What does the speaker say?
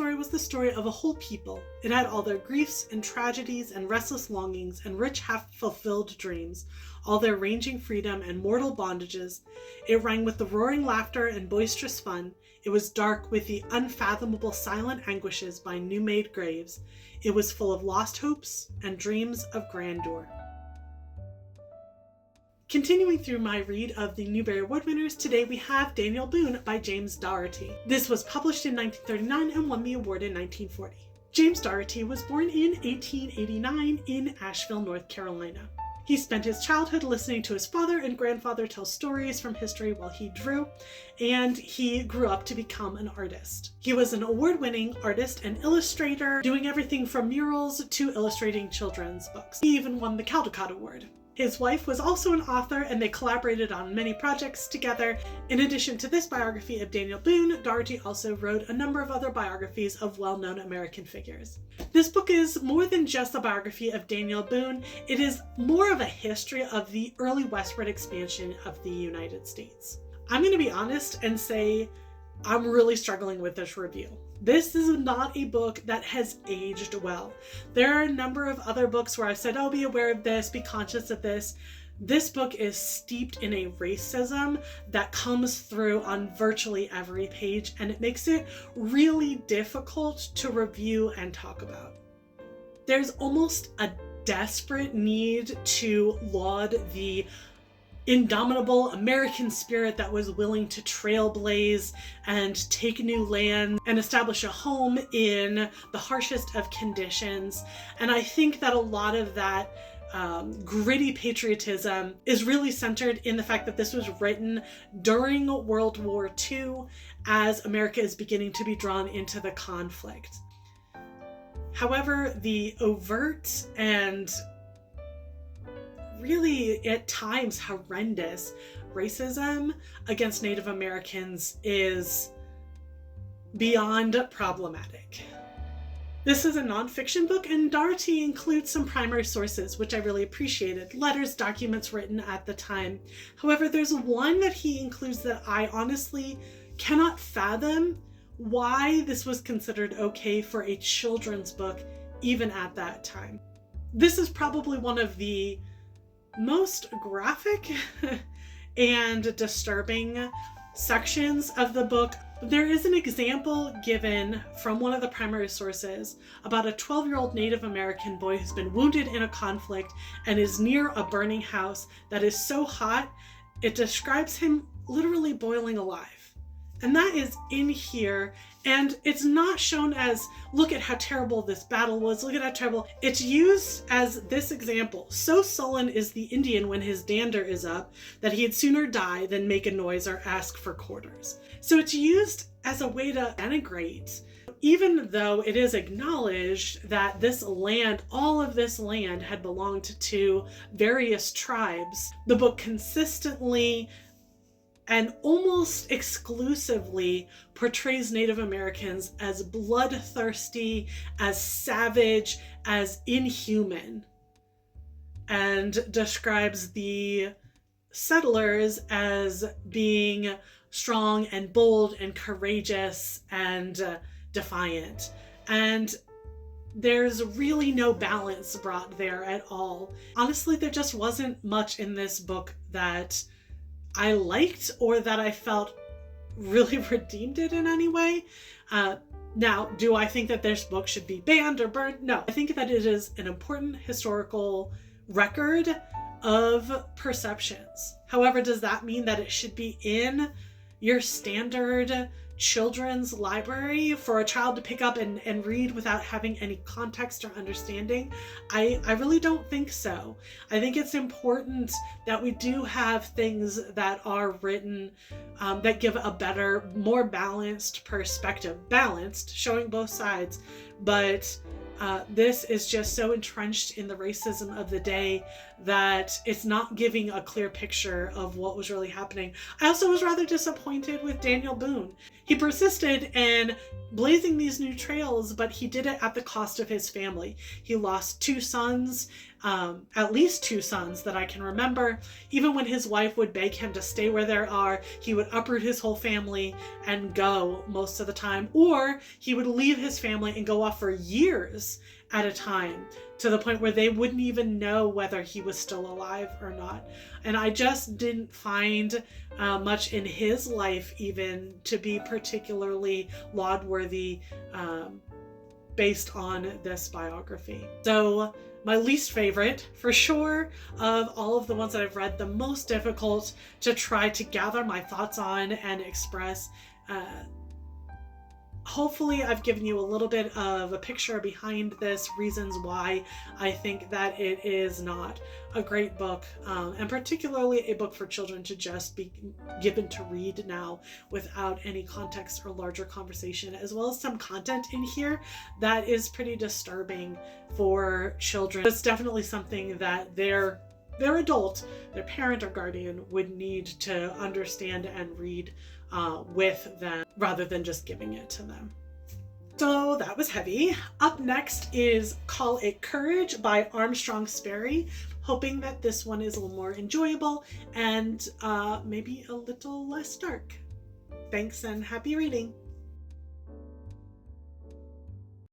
story was the story of a whole people. It had all their griefs and tragedies and restless longings and rich half-fulfilled dreams, all their ranging freedom and mortal bondages. It rang with the roaring laughter and boisterous fun. It was dark with the unfathomable silent anguishes by new-made graves. It was full of lost hopes and dreams of grandeur. Continuing through my read of the Newbery Award winners, today we have Daniel Boone by James Daugherty. This was published in 1939 and won the award in 1940. James Daugherty was born in 1889 in Asheville, North Carolina. He spent his childhood listening to his father and grandfather tell stories from history while he drew, and he grew up to become an artist. He was an award-winning artist and illustrator, doing everything from murals to illustrating children's books. He even won the Caldecott Award. His wife was also an author, and they collaborated on many projects together. In addition to this biography of Daniel Boone, Daugherty also wrote a number of other biographies of well-known American figures. This book is more than just a biography of Daniel Boone. It is more of a history of the early westward expansion of the United States. I'm going to be honest and say I'm really struggling with this review. This is not a book that has aged well. There are a number of other books where I've said, oh, be aware of this, be conscious of this. This book is steeped in a racism that comes through on virtually every page, and it makes it really difficult to review and talk about. There's almost a desperate need to laud the indomitable American spirit that was willing to trailblaze and take new land and establish a home in the harshest of conditions. And I think that a lot of that gritty patriotism is really centered in the fact that this was written during World War II as America is beginning to be drawn into the conflict. However, the overt and really at times horrendous racism against Native Americans is beyond problematic. This is a nonfiction book, and Daugherty includes some primary sources, which I really appreciated. Letters, documents written at the time. However, there's one that he includes that I honestly cannot fathom why this was considered okay for a children's book even at that time. This is probably one of the most graphic and disturbing sections of the book. There is an example given from one of the primary sources about a 12-year-old Native American boy who's been wounded in a conflict and is near a burning house that is so hot it describes him literally boiling alive. And that is in here, and it's not shown as, look at how terrible this battle was, look at how terrible. It's used as this example. So sullen is the Indian when his dander is up that he'd sooner die than make a noise or ask for quarters. So it's used as a way to denigrate, even though it is acknowledged that this land, all of this land had belonged to various tribes. The book consistently and almost exclusively portrays Native Americans as bloodthirsty, as savage, as inhuman, and describes the settlers as being strong and bold and courageous and defiant. And there's really no balance brought there at all. Honestly, there just wasn't much in this book that I liked or that I felt really redeemed it in any way. Now, do I think that this book should be banned or burned? No. I think that it is an important historical record of perceptions. However, does that mean that it should be in your standard children's library for a child to pick up and read without having any context or understanding? I really don't think so. I think it's important that we do have things that are written that give a better, more balanced perspective. Balanced, showing both sides, but this is just so entrenched in the racism of the day that it's not giving a clear picture of what was really happening. I also was rather disappointed with Daniel Boone. He persisted in blazing these new trails, but he did it at the cost of his family. He lost 2 sons, at least 2 sons that I can remember. Even when his wife would beg him to stay where they are, he would uproot his whole family and go most of the time, or he would leave his family and go off for years at a time, to the point where they wouldn't even know whether he was still alive or not. And I just didn't find much in his life even to be particularly laudworthy based on this biography. So my least favorite, for sure, of all of the ones that I've read, the most difficult to try to gather my thoughts on and express. Hopefully I've given you a little bit of a picture behind this, reasons why I think that it is not a great book, and particularly a book for children to just be given to read now without any context or larger conversation, as well as some content in here that is pretty disturbing for children. It's definitely something that their adult, their parent or guardian would need to understand and read with them, rather than just giving it to them. So that was heavy. Up next is Call It Courage by Armstrong Sperry. Hoping that this one is a little more enjoyable and maybe a little less dark. Thanks and happy reading.